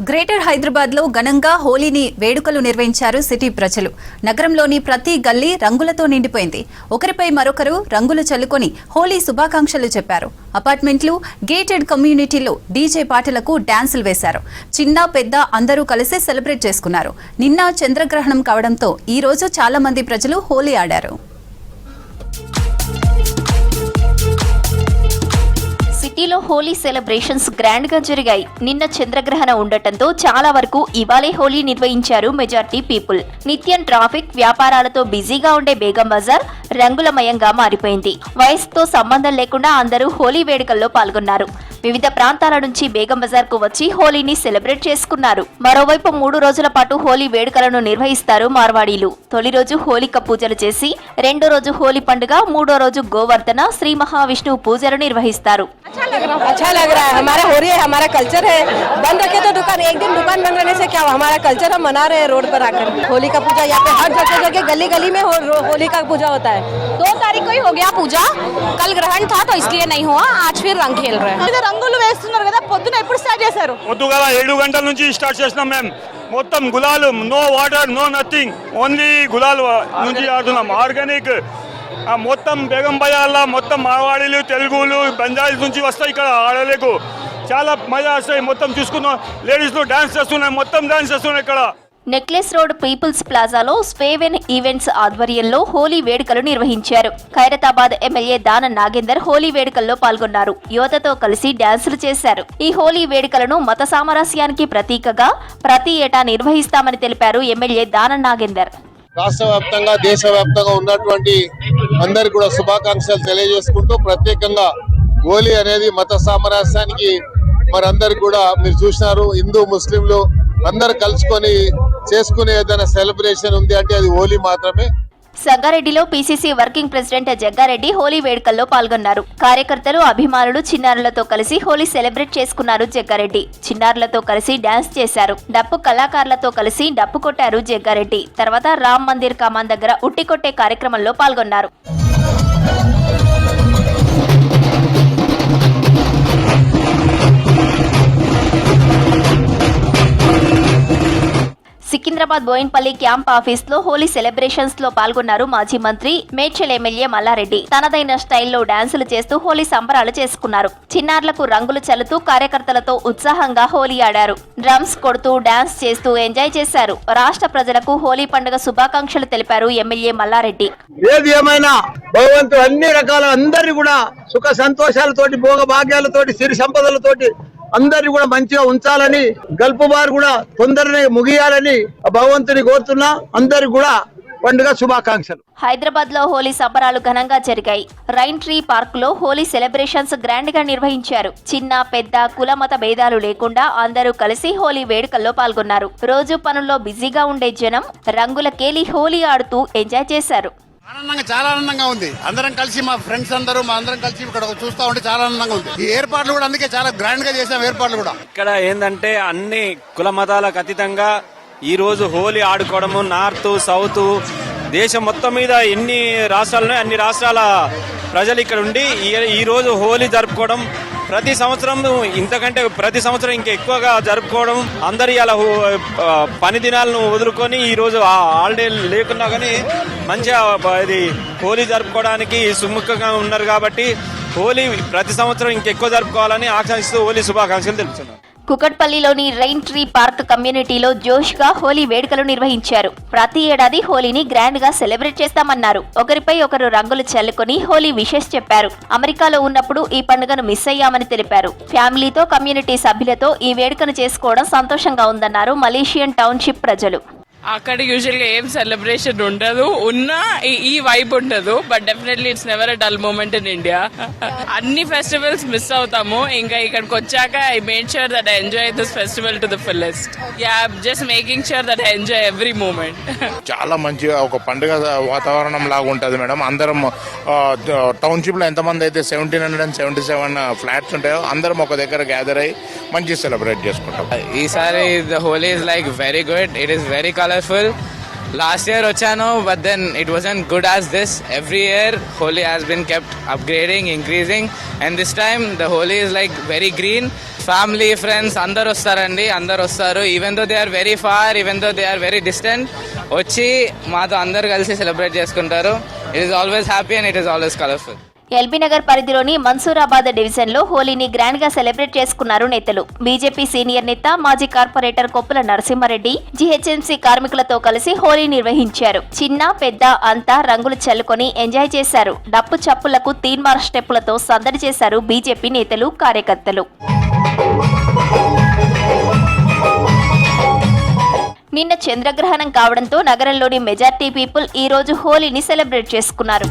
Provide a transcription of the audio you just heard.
Greater Hyderabad లో ఘనంగా హోలీని వేడుకలు నిర్వహించారు సిటీ ప్రజలు. నగరంలోని ప్రతి గల్లీ రంగులతో నిండిపోయింది. ఒకరిపై మరొకరు రంగులు చల్లుకొని హోలీ శుభాకాంక్షలు చెప్పారు. అపార్ట్మెంట్లు, గేటెడ్ కమ్యూనిటీలో డీజే పాటలకు డాన్సులు వేశారు. చిన్న పెద్ద అందరూ కలిసి సెలబ్రేట్ చేసుకున్నారు. నిన్న చంద్రగ్రహణం కావడంతో ఈ రోజు చాలా మంది ప్రజలు హోలీ ఆడారు. సిటీలో హోలీ సెలబ్రేషన్స్ గ్రాండ్ గా జరిగాయి. నిన్న చంద్రగ్రహణం ఉండటంతో చాలా వరకు ఇవాళే హోలీ నిర్వహించారు మెజార్టీ పీపుల్. నిత్యం ట్రాఫిక్, వ్యాపారాలతో బిజీగా ఉండే బేగం బజార్ రంగులమయంగా మారిపోయింది. వయసుతో సంబంధం లేకుండా అందరూ హోలీ వేడుకల్లో పాల్గొన్నారు. వివిధ ప్రాంతాల నుంచి బేగం బజార్ కు వచ్చి హోలీని సెలబ్రేట్ చేసుకున్నారు. మరోవైపు 3 రోజుల పాటు హోలీ వేడుకలను నిర్వహిస్తారు మార్వాడీలు. తొలి రోజు హోలిక పూజలు చేసి, రెండో రోజు హోలీ పండుగ, మూడో రోజు గోవర్ధన, శ్రీ మహావిష్ణువు పూజలు నిర్వహిస్తారు. अच्छा लग रहा है। हमारा हो रही है, हमारा कल्चर है। बंद रखे तो दुकान, एक दिन दुकान बंद रहने से क्या हुआ? हमारा कल्चर हम मना रहे हैं रोड पर आकर। होली का पूजा यहाँ पे हर जगह गली गली में होली का पूजा होता है। 2 तारीख को ही हो गया पूजा, कल ग्रहण था तो इसलिए नहीं हुआ, आज फिर रंग खेल रहे हैं। రంగులు వేస్తున్నారు కదా, పొద్దున ఎప్పుడు స్టార్ట్ చేశారు? పొద్దుగాల 7 గంటల నుంచి స్టార్ట్ చేసినాం మేము. మొత్తం గులాలు, no water, no nothing, only గులాలు నుంచి ఆడుతున్నాం. ఆర్గానిక్ మొత్తం బేగం బజార్లో మొత్తం మార్వాడీలు, తెలుగులు, బంజారీస్ నుంచి వస్తాయి ఇక్కడ ఆడలేకు. చాలా మజా వస్తాయి. మొత్తం చూసుకున్నాం, లేడీస్ డాన్స్ చేస్తున్నాయి, మొత్తం డాన్స్ చేస్తున్నాయి ఇక్కడ. నెక్లెస్ రోడ్ పీపుల్స్ ప్లాజాలో స్వేవెన్ ఈవెంట్స్ ఆధ్వర్యంలో హోలీ వేడుకలు నిర్వహించారు. ఖైరతాబాద్ ఎమ్మెల్యే దానం నాగేందర్ హోలీ వేడుకల్లో పాల్గొన్నారు. యువతతో కలిసి డాన్సులు చేశారు. ఈ హోలీ వేడుకలను మత సామరస్యానికి ప్రతీకగా ప్రతి ఏటా నిర్వహిస్తామని తెలిపారు ఎమ్మెల్యే దానం నాగేందర్. రాష్ట్ర వ్యాప్తంగా, దేశవ్యాప్తంగా ఉన్నటువంటి అందరికి కూడా శుభాకాంక్షలు తెలియజేసుకుంటూ, ప్రత్యేకంగా హోలీ అనేది మత సామరస్యానికి మరందరికి కూడా మీరు చూసినారు, హిందూ ముస్లింలు అందరు కలుసుకొని చేసుకునే ఏదైనా సెలబ్రేషన్ ఉంది అంటే అది హోలీ మాత్రమే. సంగారెడ్డిలో PCC working president Jaggareddy Holi వేడుకల్లో పాల్గొన్నారు. కార్యకర్తలు, అభిమానులు చిన్నారులతో కలిసి హోలీ సెలబ్రేట్ చేసుకున్నారు. జగ్గారెడ్డి చిన్నారులతో కలిసి డాన్స్ చేశారు. డప్పు కళాకారులతో కలిసి డప్పు కొట్టారు జగ్గారెడ్డి. తర్వాత రామ్ మందిర్ కమాన్ దగ్గర ఉట్టి కొట్టే కార్యక్రమంలో పాల్గొన్నారు. సికింద్రాబాద్ బోయిన్పల్లి క్యాంప్ ఆఫీస్ లో హోలీ సెలబ్రేషన్స్ లో పాల్గొన్నారు మాజీ మంత్రి, మేడ్చల్ ఎమ్మెల్యే మల్లారెడ్డి. తనదైన స్టైల్లో డాన్సులు చేస్తూ హోలీ సంబరాలు చేసుకున్నారు. చిన్నారులకు రంగులు చల్లుతూ కార్యకర్తలతో ఉత్సాహంగా హోలీ ఆడారు. డ్రమ్స్ కొడుతూ డాన్స్ చేస్తూ ఎంజాయ్ చేశారు. రాష్ట్ర ప్రజలకు హోలీ పండుగ శుభాకాంక్షలు తెలిపారు ఎమ్మెల్యే మల్లారెడ్డి. ఏది ఏమైనా భగవంతుడు అన్ని రకాల అందరినీ కూడా సుఖ సంతోషాలతోటి, భోగ భాగ్యాలతోటి, సిరి సంపదలతోటి అందరినీ కూడా మంచిగా ఉంచాలని, గల్పు వారు కూడా తొందరనే ముగియాలని భగవంతుని కోరుతున్నా. అందరికి కూడా పండుగ శుభాకాంక్షలు. హైదరాబాద్ లో హోలీ సంబరాలు ఘనంగా జరిగాయి. రైన్ ట్రీ పార్క్ లో హోలీ సెలబ్రేషన్స్ గ్రాండ్ గా నిర్వహించారు. చిన్న పెద్ద కుల మత భేదాలు లేకుండా అందరూ కలిసి హోలీ వేడుకల్లో పాల్గొన్నారు. రోజు పనుల్లో బిజీగా ఉండే జనం రంగుల కేలి హోలీ ఆడుతూ ఎంజాయ్ చేశారు. చాలా ఆనందంగా ఉంది. అందరం కలిసి, మా ఫ్రెండ్స్ అందరూ అందరం కలిసి ఇక్కడ చూస్తా ఉంటే చాలా ఆనందంగా ఉంది. ఈ ఏర్పాట్లు కూడా అందుకే చాలా గ్రాండ్ గా చేసాం. ఏర్పాట్లు కూడా ఇక్కడ ఏంటంటే అన్ని కుల మతాలకు అతీతంగా ఈ రోజు హోలీ ఆడుకోవడము, నార్త్ సౌత్ దేశం మొత్తం మీద ఎన్ని రాష్ట్రాలు అన్ని రాష్ట్రాల ప్రజలు ఇక్కడ ఉండి ఈ రోజు హోలీ జరుపుకోవడం, ప్రతి సంవత్సరం ఇంతకంటే ప్రతి సంవత్సరం ఇంకా ఎక్కువగా జరుపుకోవడం, అందరు ఇలా పని దినాలను వదులుకొని ఈ రోజు హాలిడే లేకున్నా కానీ మంచిగా ఇది హోలీ జరుపుకోవడానికి సుముఖంగా ఉన్నారు. కాబట్టి హోలీ ప్రతి సంవత్సరం ఇంకెక్కువ జరుపుకోవాలని ఆకాంక్షిస్తూ హోలీ శుభాకాంక్షలు తెలుపుతున్నారు. కుకట్పల్లిలోని రైన్ ట్రీ పార్క్ కమ్యూనిటీలో జోష్ గా హోలీ వేడుకలు నిర్వహించారు. ప్రతి ఏడాది హోలీని గ్రాండ్ గా సెలబ్రేట్ చేస్తామన్నారు. ఒకరిపై ఒకరు రంగులు చల్లుకొని హోలీ విషెస్ చెప్పారు. అమెరికాలో ఉన్నప్పుడు ఈ పండుగను మిస్ అయ్యామని తెలిపారు. ఫ్యామిలీతో, కమ్యూనిటీ సభ్యులతో ఈ వేడుకను చేసుకోవడం సంతోషంగా ఉందన్నారు మలేషియన్ టౌన్షిప్ ప్రజలు. అక్కడ యూజువల్ గా ఏం సెలబ్రేషన్ ఉండదు, ఉన్నా ఈ వైబ్ ఉండదు. But definitely it's never a dull moment in India. అన్ని ఫెస్టివల్స్ మిస్ అవుతాము. ఇంకా ఇక్కడికి వచ్చాక I made sure that I enjoy this festival to the fullest. Yeah, just making sure that I enjoy every moment. చాలా మంచిగా ఒక పండుగ వాతావరణం లాగా ఉంటది మేడం. అందరం టౌన్షిప్ లో ఎంతమంది అయితే 1777 ఫ్లాట్స్ ఉంటాయో అందరం ఒక దగ్గర గ్యాదర్ అయ్యి మంచి సెలబ్రేట్ చేసుకుంటాం. ఈసారి the Holi is like very good. It is very colourful. Last year వచ్చాను, but then it wasn't good as this. Every year Holi has been kept upgrading, increasing, and this time the Holi is like very green. Family, friends అందరు వస్తారండి, అందరు వస్తారు. Even though they are very far, even though they are very distant, వచ్చి మాతో అందరు కలిసి celebrate చేసుకుంటారు. It is always happy and it is always colorful. LB Nagar పరిధిలోని మన్సూరాబాద్ డివిజన్లో హోలీని గ్రాండ్ గా సెలబ్రేట్ చేసుకున్నారు నేతలు. బీజేపీ సీనియర్ నేత మాజీ కార్పొరేటర్ కొప్పుల నరసింహారెడ్డి జీహెచ్ఎంసీ కార్మికులతో కలిసి హోలీ నిర్వహించారు. చిన్న పెద్ద అంతా రంగులు చల్లుకొని ఎంజాయ్ చేశారు. డప్పు చప్పులకు తీన్మార్ స్టెప్పులతో సందడి చేశారు బీజేపీ నేతలు, కార్యకర్తలు. నిన్న చంద్రగ్రహణం కావడంతో నగరంలోని మెజార్టీ పీపుల్ ఈ రోజు హోలీని సెలబ్రేట్ చేసుకున్నారు.